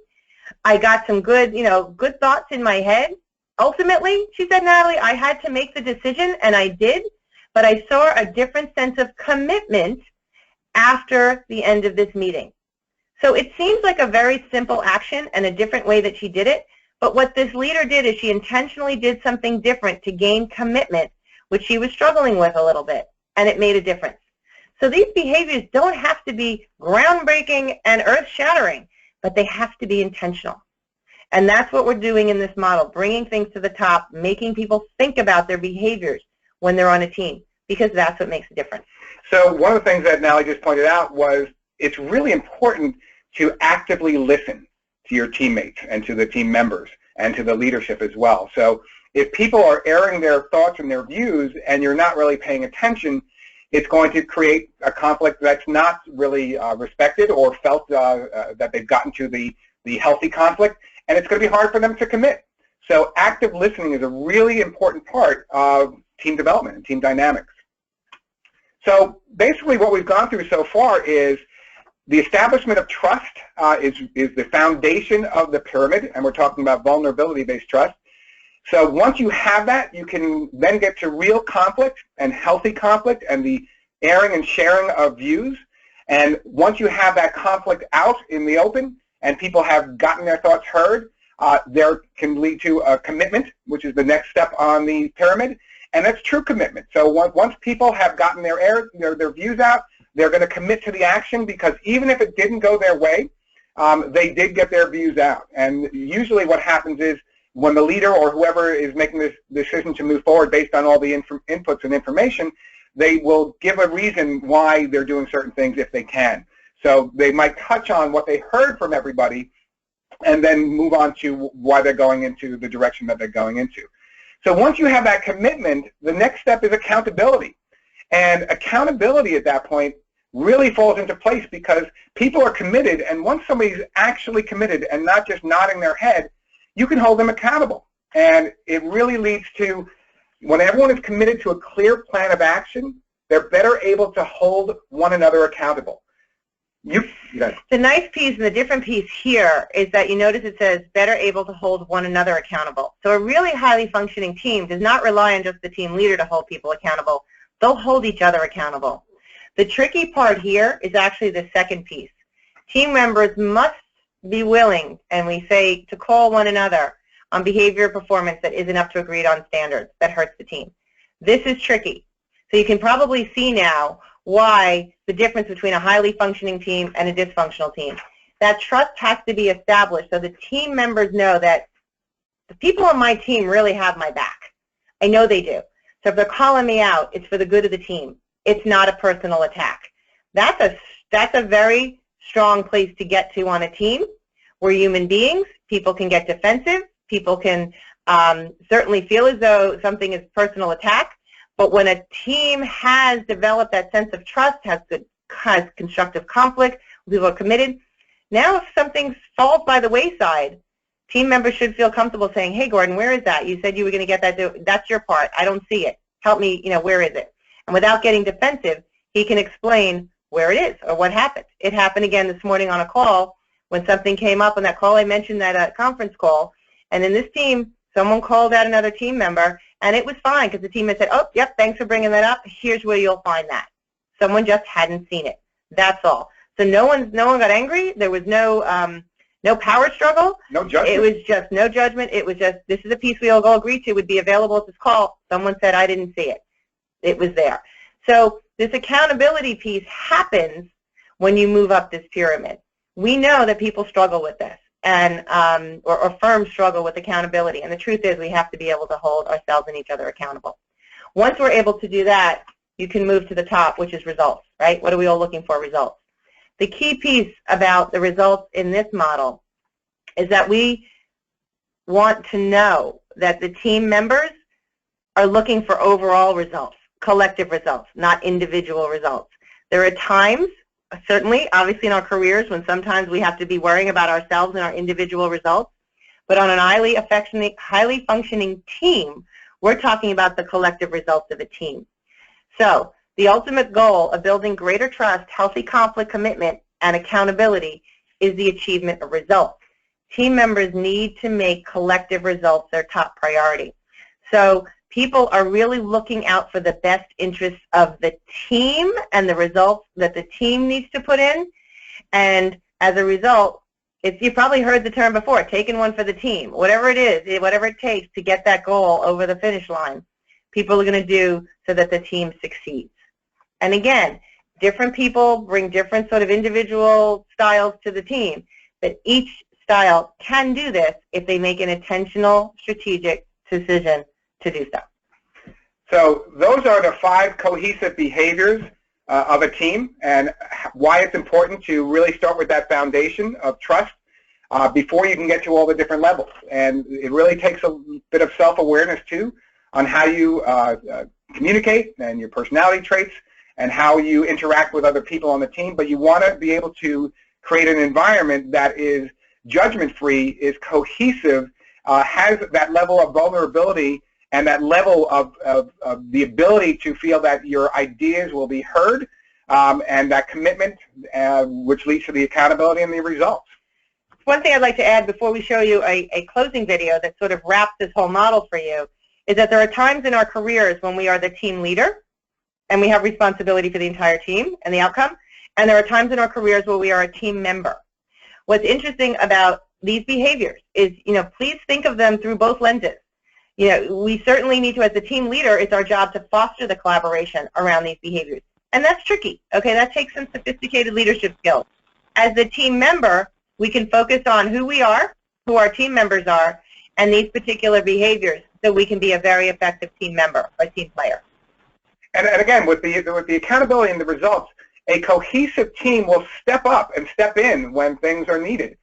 I got some good thoughts in my head. Ultimately, she said, Natalie, I had to make the decision, and I did, but I saw a different sense of commitment after the end of this meeting. So it seems like a very simple action and a different way that she did it, but what this leader did is she intentionally did something different to gain commitment, which she was struggling with a little bit, and it made a difference. So these behaviors don't have to be groundbreaking and earth-shattering, but they have to be intentional. And that's what we're doing in this model, bringing things to the top, making people think about their behaviors when they're on a team, because that's what makes a difference. So one of the things that Natalie just pointed out was it's really important to actively listen to your teammates and to the team members and to the leadership as well. So if people are airing their thoughts and their views and you're not really paying attention, it's going to create a conflict that's not really respected or felt that they've gotten to the healthy conflict, and it's going to be hard for them to commit. So active listening is a really important part of team development and team dynamics. So basically what we've gone through so far is the establishment of trust is the foundation of the pyramid, and we're talking about vulnerability-based trust. So once you have that, you can then get to real conflict and healthy conflict and the airing and sharing of views. And once you have that conflict out in the open and people have gotten their thoughts heard, there can lead to a commitment, which is the next step on the pyramid, and that's true commitment. So once people have gotten their views out, they're going to commit to the action, because even if it didn't go their way, they did get their views out. And usually what happens is when the leader or whoever is making this decision to move forward based on all the inputs and information, they will give a reason why they're doing certain things if they can. So they might touch on what they heard from everybody and then move on to why they're going into the direction that they're going into. So once you have that commitment, the next step is accountability. And accountability at that point really falls into place because people are committed, and once somebody's actually committed and not just nodding their head, you can hold them accountable. And it really leads to, when everyone is committed to a clear plan of action, they're better able to hold one another accountable. The nice piece and the different piece here is that you notice it says better able to hold one another accountable. So a really highly functioning team does not rely on just the team leader to hold people accountable. They'll hold each other accountable. The tricky part here is actually the second piece. Team members must be willing, and we say, to call one another on behavior performance that isn't up to agreed on standards that hurts the team. This is tricky. So you can probably see now why the difference between a highly functioning team and a dysfunctional team. That trust has to be established so the team members know that the people on my team really have my back. I know they do. So if they're calling me out, it's for the good of the team. It's not a personal attack. That's a very strong place to get to on a team. We're human beings. People can get defensive. People can certainly feel as though something is personal attack. But when a team has developed that sense of trust, has constructive conflict, people are committed, now if something falls by the wayside, team members should feel comfortable saying, hey, Gordon, where is that? You said you were going to get that. That's your part. I don't see it. Help me, where is it? And without getting defensive, he can explain where it is or what happened. It happened again this morning on a call when something came up on that call. I mentioned that conference call. And in this team, someone called out another team member, and it was fine because the team had said, oh, yep, thanks for bringing that up. Here's where you'll find that. Someone just hadn't seen it. That's all. So no one got angry. There was no power struggle. No judgment. It was just no judgment. It was just, this is a piece we all agree to would be available at this call. Someone said, I didn't see it. It was there. So this accountability piece happens when you move up this pyramid. We know that people struggle with this, and or firms struggle with accountability. And the truth is we have to be able to hold ourselves and each other accountable. Once we're able to do that, you can move to the top, which is results, right? What are we all looking for? Results. The key piece about the results in this model is that we want to know that the team members are looking for overall results, collective results, not individual results. There are times, certainly, obviously in our careers, when sometimes we have to be worrying about ourselves and our individual results, but on an highly functioning team, we're talking about the collective results of a team. So the ultimate goal of building greater trust, healthy conflict commitment, and accountability is the achievement of results. Team members need to make collective results their top priority. So people are really looking out for the best interests of the team and the results that the team needs to put in. And as a result, you probably heard the term before, taking one for the team. Whatever it is, whatever it takes to get that goal over the finish line, people are going to do so that the team succeeds. And again, different people bring different sort of individual styles to the team, but each style can do this if they make an intentional, strategic decision to do so. So those are the 5 cohesive behaviors of a team, and why it's important to really start with that foundation of trust before you can get to all the different levels. And it really takes a bit of self-awareness too on how you communicate and your personality traits and how you interact with other people on the team. But you want to be able to create an environment that is judgment-free, is cohesive, has that level of vulnerability and that level of the ability to feel that your ideas will be heard, and that commitment, which leads to the accountability and the results. One thing I'd like to add before we show you a closing video that sort of wraps this whole model for you is that there are times in our careers when we are the team leader and we have responsibility for the entire team and the outcome, and there are times in our careers where we are a team member. What's interesting about these behaviors is, please think of them through both lenses. We certainly need to, as the team leader, it's our job to foster the collaboration around these behaviors. And that's tricky, okay? That takes some sophisticated leadership skills. As the team member, we can focus on who we are, who our team members are, and these particular behaviors so we can be a very effective team member or team player. And again, with the accountability and the results, a cohesive team will step up and step in when things are needed.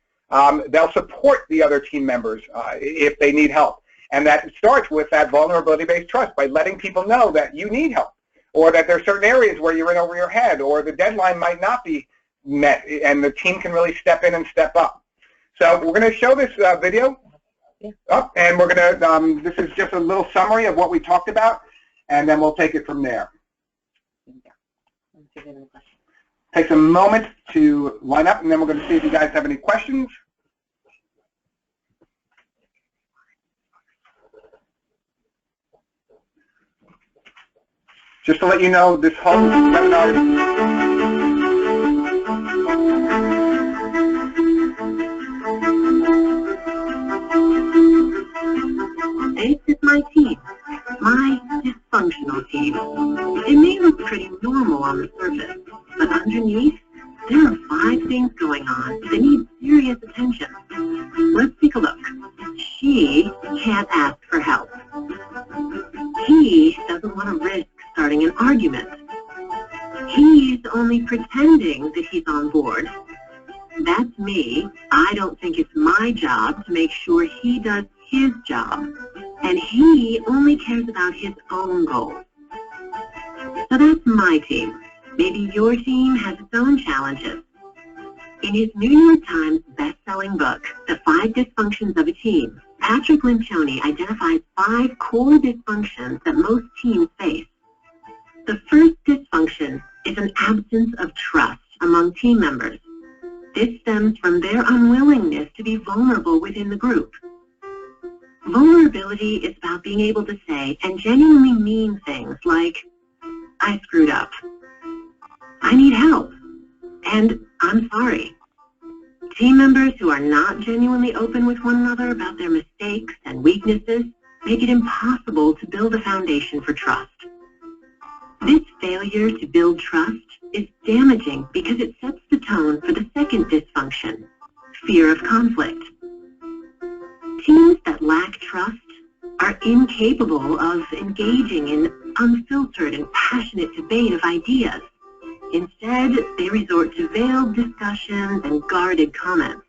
They'll support the other team members if they need help. And that starts with that vulnerability-based trust by letting people know that you need help, or that there are certain areas where you're in over your head, or the deadline might not be met, and the team can really step in and step up. So we're going to show this video up, and we're going to, this is just a little summary of what we talked about, and then we'll take it from there. Takes a moment to line up, and then we're going to see if you guys have any questions. Just to let you know, this whole webinar This is my team, my dysfunctional team. It may look pretty normal on the surface, but underneath, there are 5 things going on that need serious attention. Let's take a look. She can't ask for help. He doesn't want to risk starting an argument. He's only pretending that he's on board. That's me. I don't think it's my job to make sure he does his job. And he only cares about his own goals. So that's my team. Maybe your team has its own challenges. In his New York Times best-selling book, The 5 Dysfunctions of a Team, Patrick Lencioni identifies 5 core dysfunctions that most teams face. The first dysfunction is an absence of trust among team members. This stems from their unwillingness to be vulnerable within the group. Vulnerability is about being able to say and genuinely mean things like, I screwed up, I need help, and I'm sorry. Team members who are not genuinely open with one another about their mistakes and weaknesses make it impossible to build a foundation for trust. This failure to build trust is damaging because it sets the tone for the second dysfunction, fear of conflict. Teams that lack trust are incapable of engaging in unfiltered and passionate debate of ideas. Instead, they resort to veiled discussions and guarded comments.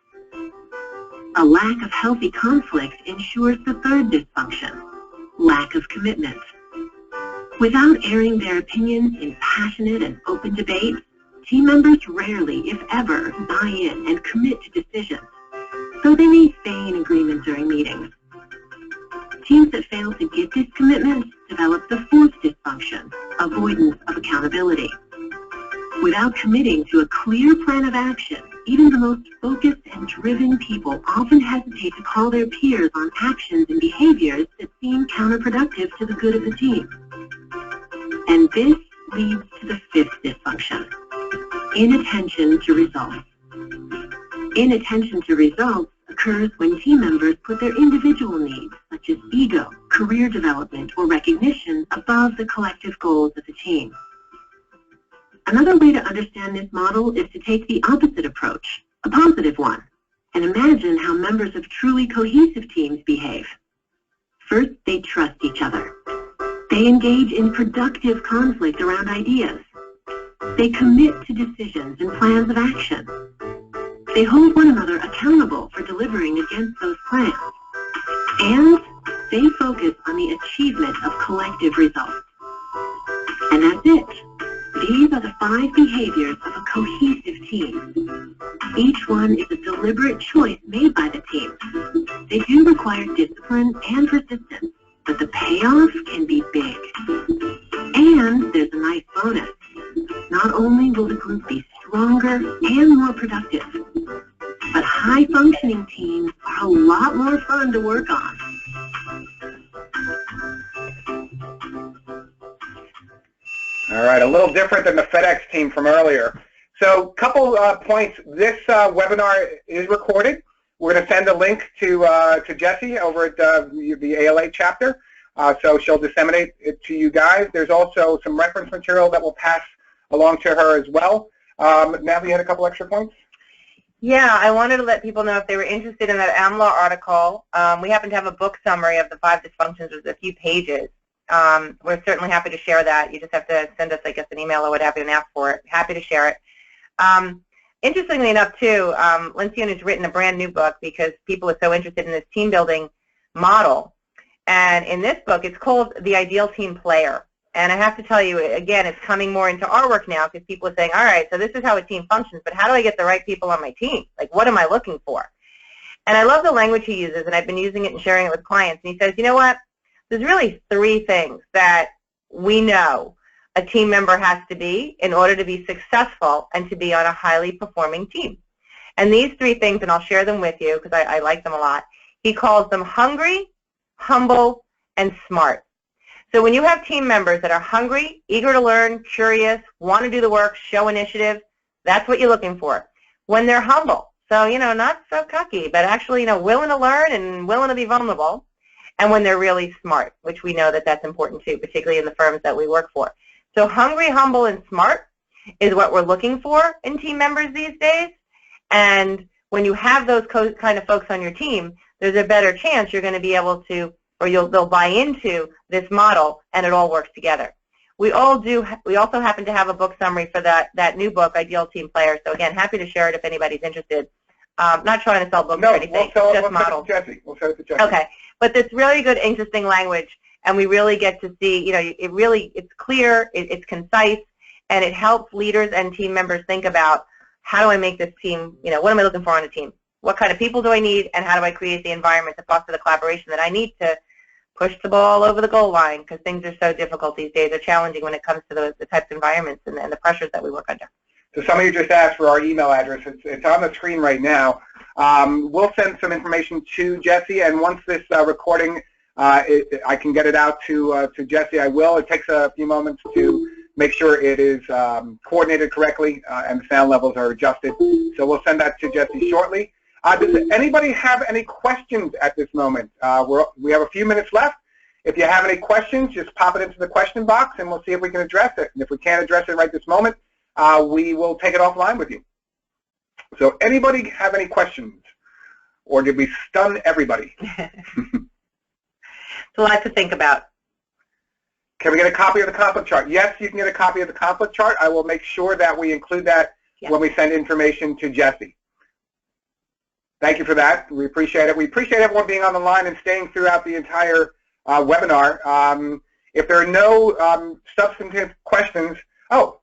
A lack of healthy conflict ensures the third dysfunction, lack of commitment. Without airing their opinions in passionate and open debates, team members rarely, if ever, buy in and commit to decisions, though they may stay in agreement during meetings. Teams that fail to get this commitment develop the fourth dysfunction, avoidance of accountability. Without committing to a clear plan of action, even the most focused and driven people often hesitate to call their peers on actions and behaviors that seem counterproductive to the good of the team. And this leads to the fifth dysfunction, inattention to results. Inattention to results occurs when team members put their individual needs, such as ego, career development, or recognition, above the collective goals of the team. Another way to understand this model is to take the opposite approach, a positive one, and imagine how members of truly cohesive teams behave. First, they trust each other. They engage in productive conflict around ideas. They commit to decisions and plans of action. They hold one another accountable for delivering against those plans. And they focus on the achievement of collective results. And that's it. These are the 5 behaviors of a cohesive team. Each one is a deliberate choice made by the team. They do require discipline and persistence, but the payoff can be big. And there's a nice bonus. Not only will the group be stronger and more productive, but high-functioning teams are a lot more fun to work on. All right, a little different than the FedEx team from earlier. So a couple points. This webinar is recorded. We're going to send a link to Jessie over at the ALA chapter, so she'll disseminate it to you guys. There's also some reference material that will pass along to her as well. Natalie, you had a couple extra points? Yeah, I wanted to let people know if they were interested in that AmLaw article. We happen to have a book summary of the 5 dysfunctions with a few pages. We're certainly happy to share that. You just have to send us, I guess, an email or what have you and ask for it. Happy to share it. Interestingly enough, too, Lencioni has written a brand new book because people are so interested in this team building model. And in this book, it's called The Ideal Team Player. And I have to tell you, again, it's coming more into our work now because people are saying, all right, so this is how a team functions, but how do I get the right people on my team? Like, what am I looking for? And I love the language he uses, and I've been using it and sharing it with clients. And he says, you know what? There's really 3 things that we know a team member has to be in order to be successful and to be on a highly performing team. And these 3 things, and I'll share them with you because I like them a lot, he calls them hungry, humble, and smart. So when you have team members that are hungry, eager to learn, curious, want to do the work, show initiative, that's what you're looking for. When they're humble, so, not so cocky, but actually, willing to learn and willing to be vulnerable. And when they're really smart, which we know that that's important too, particularly in the firms that we work for. So hungry, humble, and smart. is what we're looking for in team members these days. And when you have those kind of folks on your team, there's a better chance you're going to be able to, or they'll buy into this model, and it all works together. We also happen to have a book summary for that new book, Ideal Team Player. So again, happy to share it if anybody's interested. Not trying to sell books or anything, just models. We'll sell it to Jesse. Okay, but it's really good, interesting language, and we really get to see, it's clear, it's concise, and it helps leaders and team members think about, how do I make this team, what am I looking for on a team? What kind of people do I need, and how do I create the environment to foster the collaboration that I need to push the ball over the goal line, because things are so difficult these days. They're challenging when it comes to the types of environments and the pressures that we work under. So some of you just asked for our email address. It's on the screen right now. We'll send some information to Jesse, and once this recording, I can get it out to Jesse, I will. It takes a few moments to make sure it is coordinated correctly and the sound levels are adjusted. So we'll send that to Jesse shortly. Does anybody have any questions at this moment? We have a few minutes left. If you have any questions, just pop it into the question box, and we'll see if we can address it. And if we can't address it right this moment, we will take it offline with you. So anybody have any questions? Or did we stun everybody? It's a lot to think about. Can we get a copy of the conflict chart? Yes, you can get a copy of the conflict chart. I will make sure that we include that when we send information to Jesse. Thank you for that. We appreciate it. We appreciate everyone being on the line and staying throughout the entire webinar. If there are no substantive questions, how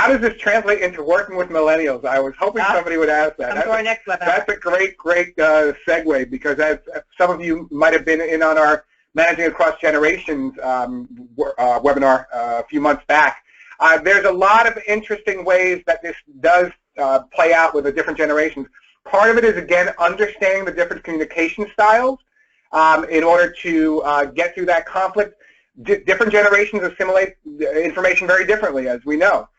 does this translate into working with millennials? I was hoping somebody would ask that. Come to our next webinar. That's a great segue, because as some of you might have been in on our Managing Across Generations webinar a few months back, there's a lot of interesting ways that this does play out with the different generations. Part of it is, again, understanding the different communication styles in order to get through that conflict. Different generations assimilate information very differently, as we know.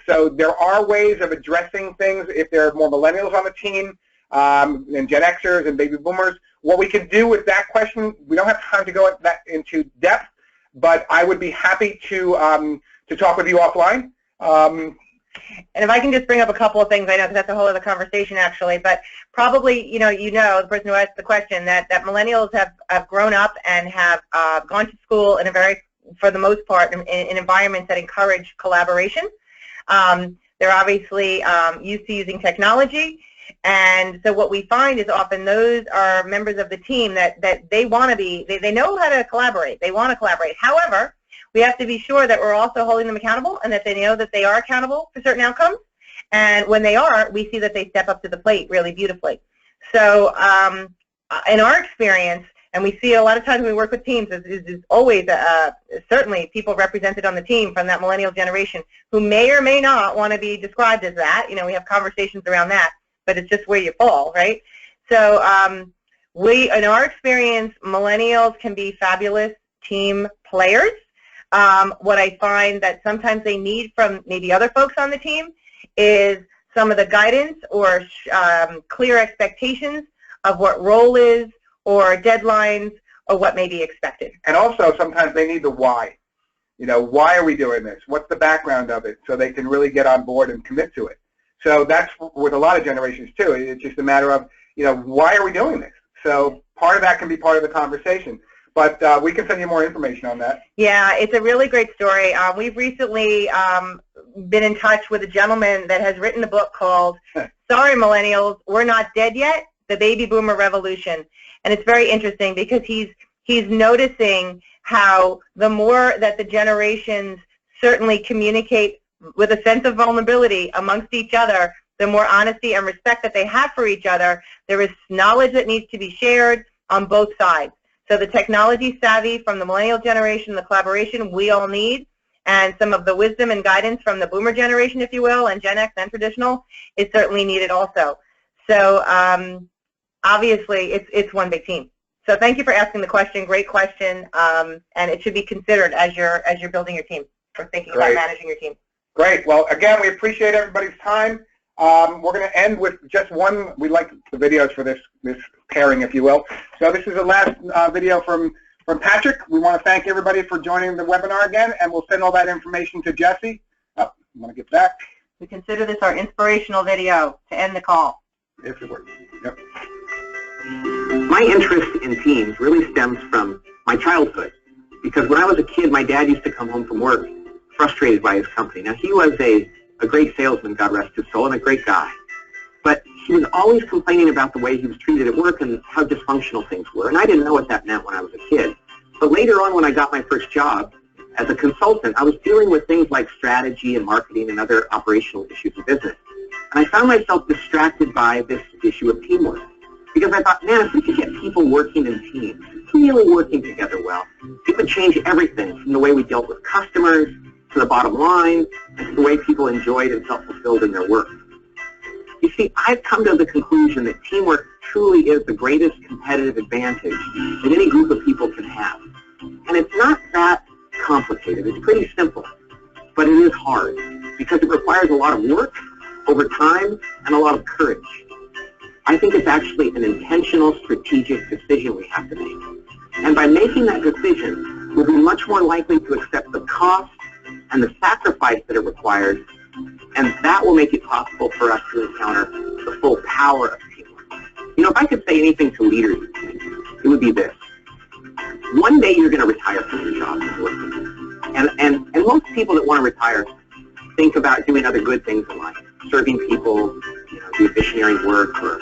So there are ways of addressing things if there are more millennials on the team and Gen Xers and baby boomers. What we can do with that question, we don't have time to go into depth, but I would be happy to talk with you offline. And if I can just bring up a couple of things, I know because that's a whole other conversation actually, but probably, the person who asked the question, that millennials have grown up and have gone to school in for the most part, in environments that encourage collaboration. They're obviously used to using technology, and so what we find is often those are members of the team that they want to be, they know how to collaborate, they want to collaborate. However, we have to be sure that we're also holding them accountable and that they know that they are accountable for certain outcomes. And when they are, we see that they step up to the plate really beautifully. So in our experience, and we see a lot of times when we work with teams, is always certainly people represented on the team from that millennial generation who may or may not want to be described as that. We have conversations around that, but it's just where you fall, right? So in our experience, millennials can be fabulous team players. What I find that sometimes they need from maybe other folks on the team is some of the guidance or clear expectations of what role is or deadlines or what may be expected. And also sometimes they need the why. Why are we doing this? What's the background of it? So they can really get on board and commit to it. So that's with a lot of generations too. It's just a matter of, why are we doing this? So part of that can be part of the conversation. But we can send you more information on that. Yeah, it's a really great story. We've recently been in touch with a gentleman that has written a book called Sorry Millennials, We're Not Dead Yet, The Baby Boomer Revolution. And it's very interesting because he's noticing how the more that the generations certainly communicate with a sense of vulnerability amongst each other, the more honesty and respect that they have for each other, there is knowledge that needs to be shared on both sides. So the technology savvy from the millennial generation, the collaboration we all need, and some of the wisdom and guidance from the boomer generation, if you will, and Gen X and traditional is certainly needed also. So obviously it's one big team. So thank you for asking the question. Great question, and it should be considered as you're building your team or thinking about managing your team. Great. Well, again, we appreciate everybody's time. We're going to end with just one. We like the videos for this pairing, if you will. So this is the last video from Patrick. We want to thank everybody for joining the webinar again, and we'll send all that information to Jesse. Oh, I'm going to get back. We consider this our inspirational video to end the call. If it works. Yep. My interest in teams really stems from my childhood, because when I was a kid, my dad used to come home from work frustrated by his company. Now, he was a great salesman, God rest his soul, and a great guy. But he was always complaining about the way he was treated at work and how dysfunctional things were. And I didn't know what that meant when I was a kid. But later on, when I got my first job as a consultant, I was dealing with things like strategy and marketing and other operational issues in business. And I found myself distracted by this issue of teamwork. Because I thought, man, if we could get people working in teams, really working together well, it would change everything from the way we dealt with customers to the bottom line and to the way people enjoyed and felt fulfilled in their work. You see, I've come to the conclusion that teamwork truly is the greatest competitive advantage that any group of people can have. And it's not that complicated. It's pretty simple. But it is hard because it requires a lot of work over time and a lot of courage. I think it's actually an intentional, strategic decision we have to make. And by making that decision, we'll be much more likely to accept the cost and the sacrifice that it requires, and that will make it possible for us to encounter the full power of teamwork. You know, if I could say anything to leaders, it would be this. One day you're going to retire from your job and work. And most people that want to retire think about doing other good things in life, serving people, you know, doing missionary work or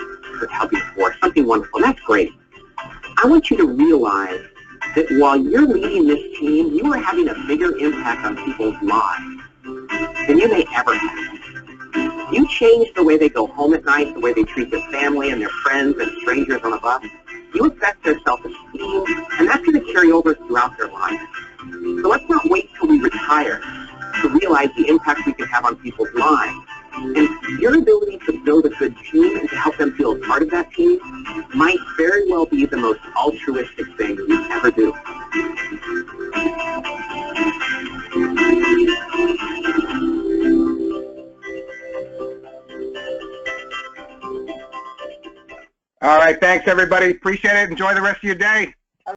helping the poor, something wonderful. That's great. I want you to realize that while you're leading this team, you are having a bigger impact on people's lives than you may ever have. You change the way they go home at night, the way they treat their family and their friends and strangers on a bus. You affect their self-esteem, and that's going to carry over throughout their lives. So let's not wait till we retire to realize the impact we can have on people's lives. And your ability to build a good team and to help them feel a part of that team might very well be the most altruistic thing you ever do. All right, thanks everybody. Appreciate it. Enjoy the rest of your day.